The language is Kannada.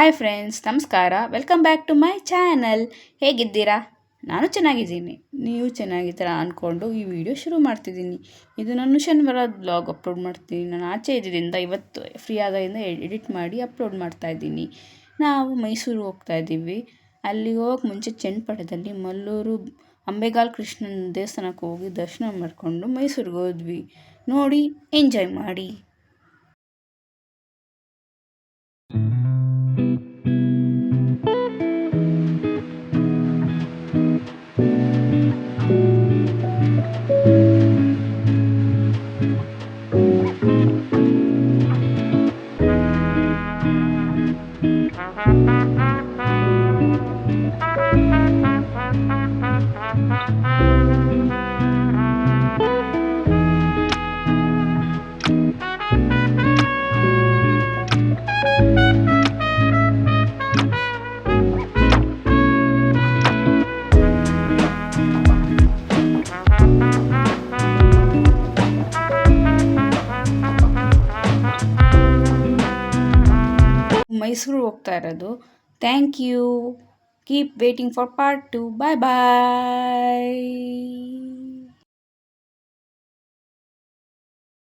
ಹಾಯ್ ಫ್ರೆಂಡ್ಸ್, ನಮಸ್ಕಾರ. Welcome back to my channel. ಹೇಗಿದ್ದೀರಾ? ನಾನು ಚೆನ್ನಾಗಿದ್ದೀನಿ. ನೀವು ಚೆನ್ನಾಗಿದ್ದೀರಾ ಅಂದ್ಕೊಂಡು ಈ ವಿಡಿಯೋ ಶುರು ಮಾಡ್ತಿದ್ದೀನಿ. ಇದು ನಾನು ಶನಿವಾರ ಬ್ಲಾಗ್ ಅಪ್ಲೋಡ್ ಮಾಡ್ತೀನಿ. ನಾನು ಆಚೆ ಇದ್ದರಿಂದ ಇವತ್ತು ಫ್ರೀ ಆದಾಗಿಂದ ಎಡಿಟ್ ಮಾಡಿ ಅಪ್ಲೋಡ್ ಮಾಡ್ತಾಯಿದ್ದೀನಿ. ನಾವು ಮೈಸೂರು ಹೋಗ್ತಾ ಇದ್ದೀವಿ. ಅಲ್ಲಿ ಹೋಗಕ್ಕೆ ಮುಂಚೆ ಚನ್ನಪಟ್ಟಣದಲ್ಲಿ ಮಲ್ಲೂರು ಅಂಬೆಗಾಲ್ ಕೃಷ್ಣನ ದೇವಸ್ಥಾನಕ್ಕೆ ಹೋಗಿ ದರ್ಶನ ಮಾಡಿಕೊಂಡು ಮೈಸೂರಿಗೆ ಹೋದ್ವಿ. ನೋಡಿ, ಎಂಜಾಯ್ ಮಾಡಿ. ಮೈಸೂರು ಹೋಗ್ತಾ ಇರೋದು. Thank you. Keep waiting for part 2. Bye bye.